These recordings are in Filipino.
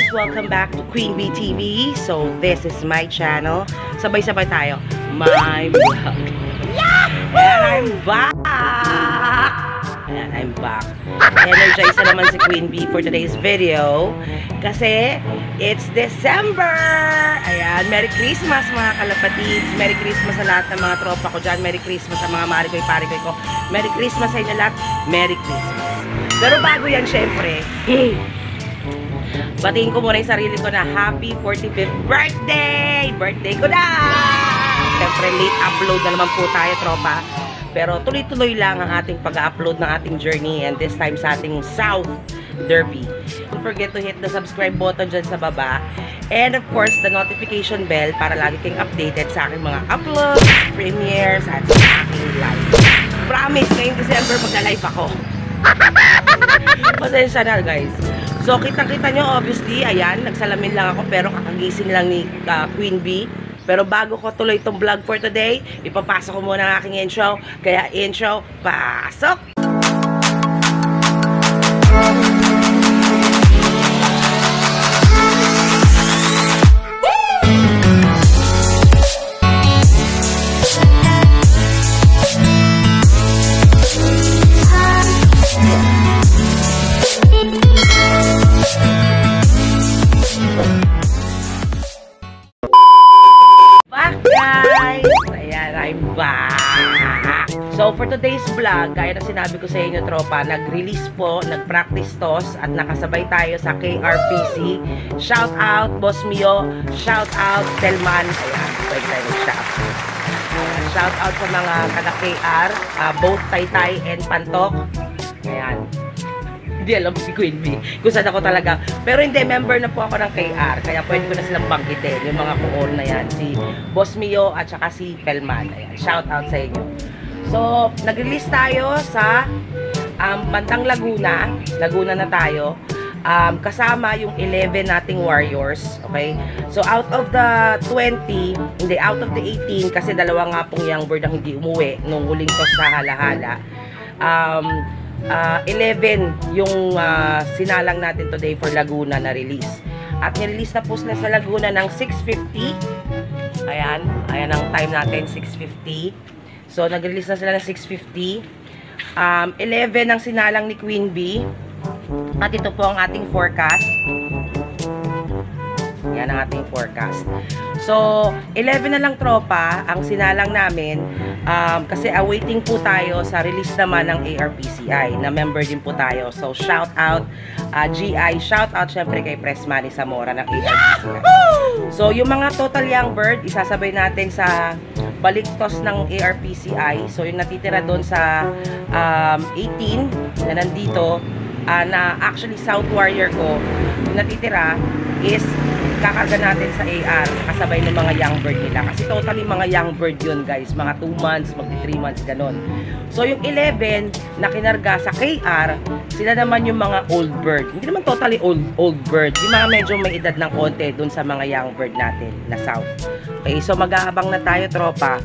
Welcome back to Queen Bee TV. So, this is my channel. Sabay-sabay tayo. My vlog. And I'm back! And I'm back. Energized na naman si Queen Bee for today's video. Kasi, it's December! Ayan, Merry Christmas mga kalapatids. Merry Christmas sa lahat ng mga tropa ko dyan. Merry Christmas sa mga marikoy-parikoy ko. Merry Christmas sa inyo lahat. Merry Christmas. Pero bago yan, syempre, batiin ko muna yung sarili ko na happy 45th birthday! Birthday ko na! Siyempre, late upload na naman po tayo, tropa. Pero tuloy-tuloy lang ang ating pag-upload ng ating journey, and this time sa ating South Derby. Don't forget to hit the subscribe button dyan sa baba. And of course, the notification bell para lagi kayong updated sa aking mga uploads, premieres, at sa aking live. Promise, ngayong December magla-live ako. Pasensya na, guys. So, kitang-kita nyo, obviously, ayan, nagsalamin lang ako, pero kakagising lang ni Queen Bee. Pero bago ko tuloy itong vlog for today, ipapasok ko muna ang aking intro. Kaya intro, pasok! So, for today's vlog, gaya na sinabi ko sa inyo, tropa, nag-release po, nag-practice toss, at nakasabay tayo sa KRPC. Shout out, Boss Mio. Shout out, Telman. Ayan, pwede tayo mag-shout. Shout out sa mga taga-KR, both Taytay and Pantok. Ayan. Hindi alam si Queen Bee kung saan ako talaga. Pero hindi, member na po ako ng KR. Kaya pwede ko na silang banggitin. Yung mga kuon na yan. Si Boss Mio at saka si Telman. Ayan, shout out sa inyo. So, nag-release tayo sa bandang Laguna. Laguna na tayo. Kasama yung 11 nating warriors. Okay? So, out of the 20, hindi, out of the 18, kasi dalawa nga pong young bird ang hindi umuwi nung huling toss sa hala-hala. 11 yung sinalang natin today for Laguna na release. At nirelease na po sila sa Laguna ng 6:50. Ayan. Ayan ang time natin, 6:50. So, nag-release na sila ng 6:50. 11 ang sinalang ni Queen Bee. At ito po ang ating forecast. Yan ang ating forecast. So, 11 na lang, tropa, ang sinalang namin. Kasi awaiting po tayo sa release naman ng ARPCI, na member din po tayo. So, shout out GI, shout out syempre kay Press Manny Zamora ng ARPCI. So, yung mga total young bird, isasabay natin sa balik toss ng ARPCI. So, yung natitira doon sa 18 na nandito, na actually South Warrior ko, yung natitira is kakarga natin sa AR kasabay ng mga young bird nila. Kasi totally mga young bird yun, guys. Mga 2 months, magti 3 months, ganon. So, yung 11 na kinarga sa KR, sila naman yung mga old bird. Hindi naman totally old bird. Yung mga medyo may edad ng konti dun sa mga young bird natin na South. Okay, so mag-aabang na tayo, tropa.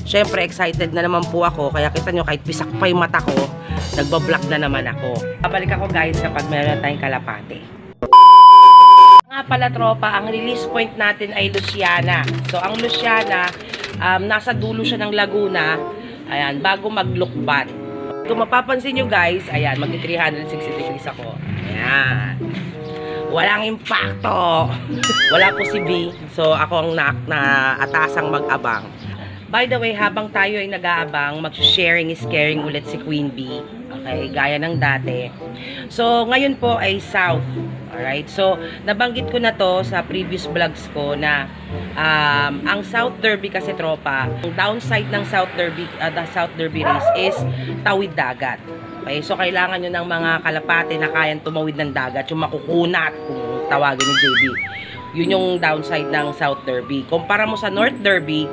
Syempre, excited na naman po ako. Kaya kita nyo, kahit pisak pa yung mata ko, nagbablog na naman ako. Babalik ako, guys, kapag meron tayong kalapate. Nga pala, tropa, ang release point natin ay Luciana. So, ang Luciana, nasa dulo siya ng Laguna. Ayan, bago mag-lookbat. Kung mapapansin nyo, guys, ayan, mag-360 degrees ako. Ayan. Walang impacto. Wala po si B. So, ako ang naatasang mag-abang. By the way, habang tayo ay nag-aabang, mag-sharing is caring ulit si Queen Bee. Okay, gaya ng dati. So, ngayon po ay South. Alright, so, nabanggit ko na to sa previous vlogs ko na ang South Derby kasi, tropa, ang downside ng South Derby race is tawid dagat. Okay, so kailangan nyo ng mga kalapate na kayang tumawid ng dagat, yung makukunat, kung tawagin ni JB. Yun yung downside ng South Derby. Kumpara mo sa North Derby,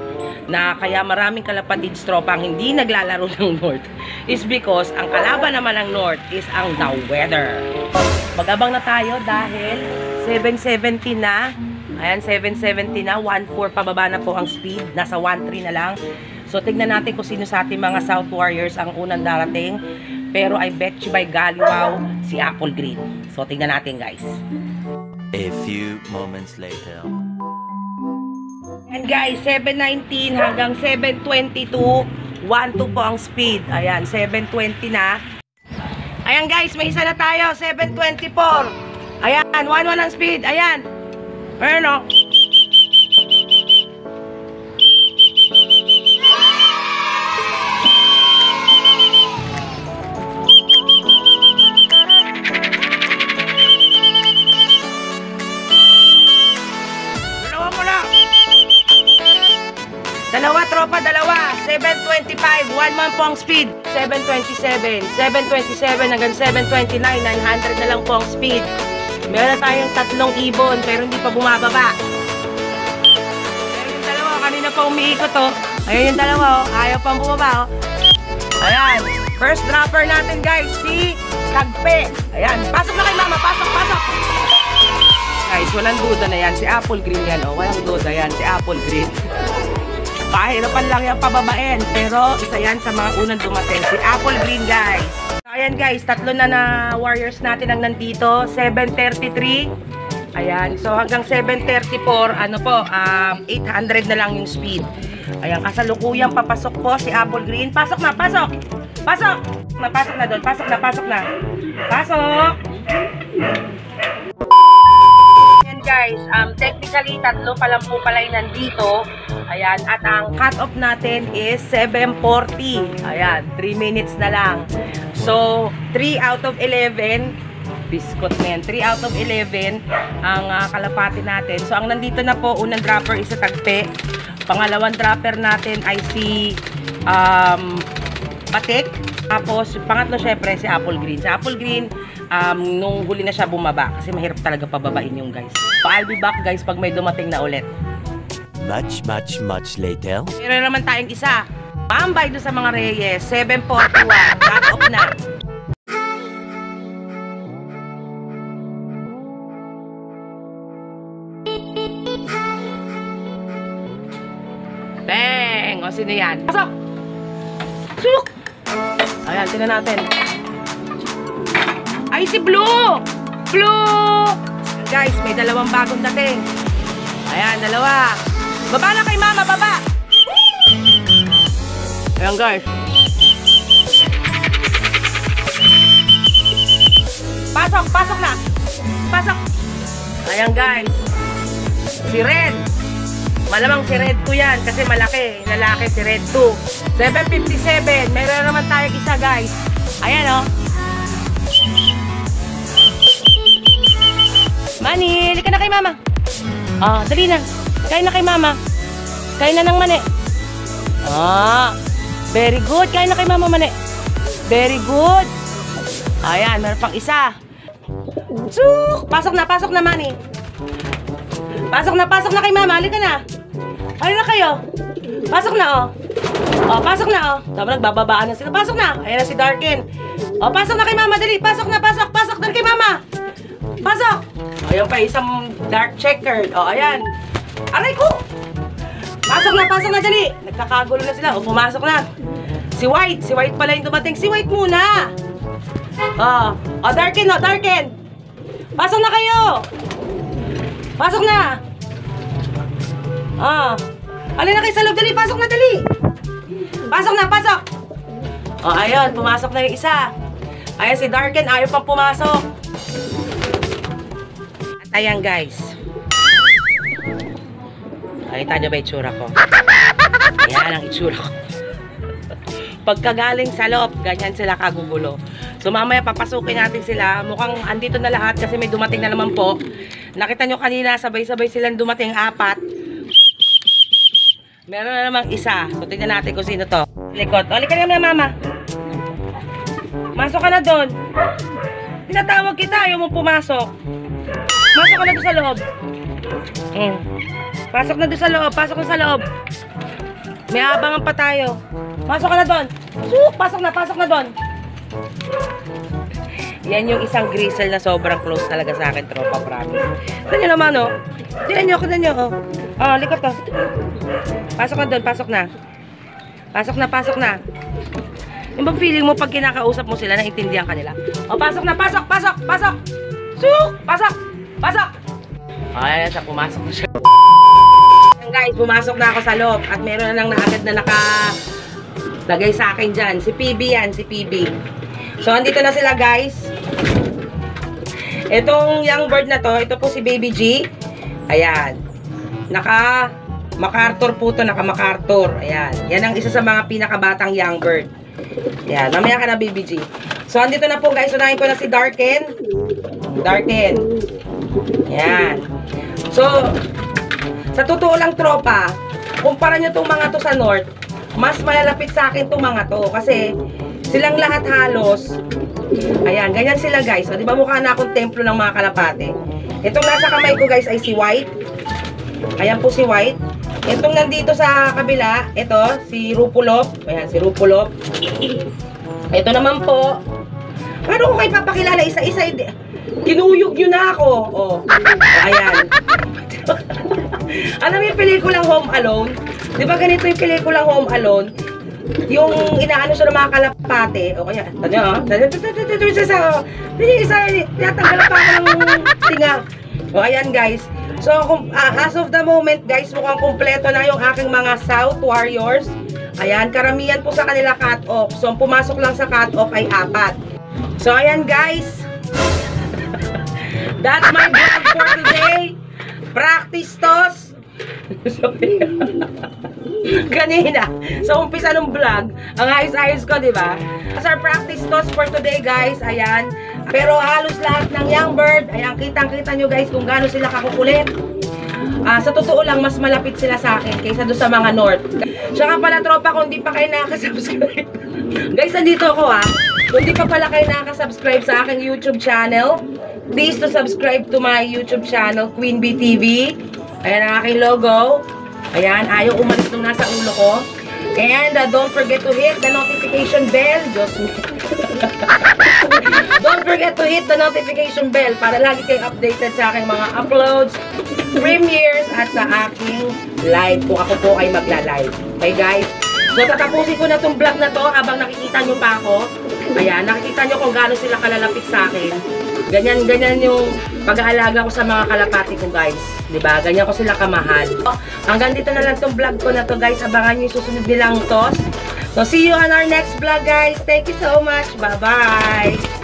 na kaya maraming kalapatids, tropa, ang hindi naglalaro ng North is because ang kalaban naman ng North is ang the weather. Mag-abang na tayo dahil 770 na. Ayan, 770 na. 1.4 pababa na po ang speed. Nasa 1.3 na lang. So, tignan natin kung sino sa ating mga South Warriors ang unang darating. Pero I bet you by Galiwaw, si Apple Green. So, tignan natin, guys. A few moments later. And guys, 7:19 hanggang 7:22, 1-2 po ang speed. Ayan, 7:20 na. Ayan guys, may isa na tayo, 7:24. Ayan, 1-1 ang speed. Ayan. Ano? Dalawa, tropa, dalawa. 7:25. 1 man po ang speed. 7:27. 7:27 hanggang 7:29. 900 na lang po ang speed. Meron na tayong 3 ibon pero hindi pa bumababa. Ayan yung dalawa. Kanina pa umiikot oh. Ayan yung dalawa oh. Ayaw pang bumaba oh. Ayan. First dropper natin guys. Si Tagpe. Ayan. Pasok na kay mama. Pasok, pasok. Guys, walang duda na yan. Si Apple Green yan oh. Walang duda yan. Si Apple Green. Pahirapan lang yung pababain. Pero isa yan sa mga unang dumating. Si Apple Green guys. So, ayan guys, 3 na warriors natin ang nandito. 7:33. Ayan. So hanggang 7:34, ano po, 800 na lang yung speed. Ayan, kasalukuyang papasok po si Apple Green. Pasok na, pasok! Pasok! Napasok na doon. Pasok na, pasok na. Pasok! Guys, technically, 3 pa lang po pala yung nandito. Ayan, at ang cut-off natin is 7:40. Ayan, 3 minutes na lang. So, 3 out of 11, biscuit na yan, 3 out of 11 ang kalapati natin. So, ang nandito na po, unang dropper is sa Tagpe. Pangalawang dropper natin ay si Batik. Tapos, pangatlo syempre si Apple Green. Si Apple Green, nung huli na siya bumaba. Kasi mahirap talaga pababain yung guys. So, I'll be back guys pag may dumating na ulit. Much later. Meron naman tayong isa. Pambay doon sa mga Reyes. 7:41. Cut off na. Bang! O, sino yan? Pasok! Suk! Ayan, tingnan natin. Ay, si Blue! Blue! Guys, may 2 bagong dating. Ayan, 2. Baba na kay mama, baba! Ayan, guys. Pasok, pasok na! Pasok! Ayan, guys. Si Red. Malamang si Red 2 yan kasi malaki. Lalaki si Red 2. 7:57. Meron naman tayo isa guys. Ayan o. Mani, lika na kay mama. Dali na. Kain na kay mama. Kain na ng mani. Very good. Kain na kay mama mani. Very good. Ayan, meron pang isa. Suk! Pasok na mani. Pasok na kay mama. Halika na. Halika na kayo. Pasok na, oh. Pasok na, oh. Tama, nagbababaan na sila. Pasok na. Ayan na si Darken. Pasok na kay mama. Dali. Pasok na, pasok. Pasok na kay mama. Pasok. Ayan pa, isang dark checkered. Ayan. Aray ko. Pasok na, dali. Nagkakagulo na sila. Pumasok na. Si White. Si White pala yung dumating. Si White muna. Darken, Darken. Pasok na kayo. Pasok na! Alin na kayo sa loob, dali! Pasok na, dali! Pasok na, pasok! Ayun, pumasok na yung isa. Ayan, si Darken, ayaw pang pumasok. At ayan, guys. Nakita nyo ba itsura ko? Ayan ang itsura ko. Pagkagaling sa loob, ganyan sila kagugulo. So mamaya papasukin natin sila. Mukhang andito na lahat kasi may dumating na naman po. Nakita nyo kanina, sabay-sabay silang dumating 4. Meron na namang isa. So tingnan natin kung sino to. Likod. Halika na mama. Masok ka na doon. Tinatawag kita, ayaw mo pumasok. Masok ka na doon sa loob. Pasok na doon sa loob. Pasok na sa loob. May abangan pa tayo. Pasok ka na doon. Pasok na doon. Yan yung isang grizzle na sobrang close talaga sa akin, tropa, promise. Tignan nyo naman, oh. Tignan nyo, oh. Likot, oh. Pasok na doon, pasok na. Pasok na. Yung bang feeling mo pag kinakausap mo sila, naintindihan ka nila? Pasok na, pasok! Suk! Pasok! Ayan, sa pumasok na siya. Ayan guys, pumasok na ako sa loob at meron na lang na agad na nakalagay sa akin dyan. Si PB yan, si PB. So, andito na sila guys. Itong young bird na to, ito po si Baby G. Ayan. MacArthur po to, naka-MacArthur. Ayan. Yan ang isa sa mga pinakabatang young bird. Ayan. Mamaya ka na, Baby G. So, andito na po guys. Unahin ko na si Darken. Darken. Ayan. So, sa totoo lang tropa, kumpara nyo itong mga to sa north, mas malalapit sa akin itong mga to. Kasi, silang lahat halos, ayan, ganyan sila guys. O, di ba mukha na akong templo ng mga kalapate? Itong nasa kamay ko guys ay si White. Ayan po si White. Itong nandito sa kabila, ito, si Rupulop. Ayan, si Rupulop. Ito naman po. Paano ko kayo papakilala isa-isa? Kinuyog nyo na ako. O, ayan. Alam mo yung pelikulang Home Alone? Di ba ganito yung pelikulang Home Alone? Yung inaano siya ng mga kalapate. O kaya, tinatanggal pa ako ng tinga. O ayan guys. So, as of the moment guys, mukhang kumpleto na yung aking mga South Warriors. Ayan, karamihan po sa kanila cut-off. So, pumasok lang sa cut-off ay 4. So, ayan guys. That's my vlog for today. Practice toss. Kanina, sa umpisa ng vlog, ang ayos-ayos ko, di ba? As our practice toss for today, guys, ayan. Pero halos lahat ng young bird, ayan, kitang-kita nyo, guys, kung gaano sila kakukulit. Sa totoo lang, mas malapit sila sa akin kaysa doon sa mga north. Siya nga pala, tropa, kung di pa kayo nakasubscribe. Guys, nandito ako, ha. Kung di pa pala kayo nakasubscribe sa aking YouTube channel, please to subscribe to my YouTube channel, Queen Bee TV. Ayan ang aking logo. Ayan, ayaw umalis nung nasa ulo ko. And don't forget to hit the notification bell. Don't forget to hit the notification bell para lagi kayo updated sa aking mga uploads, premieres, at sa aking live kung ako po ay magla-live. Okay guys? So tatapusin ko na itong vlog na to habang nakikita nyo pa ako. Ayan, nakikita nyo kung gaano sila kalalapit sa akin. Ganyan yung pag-aalaga ko sa mga kalapati ko guys. Diba? Ganyan ko sila kamahal. Hanggang dito na lang itong vlog ko na to guys. Abangan nyo yung susunod nilang toss. So see you on our next vlog guys. Thank you so much. Bye-bye.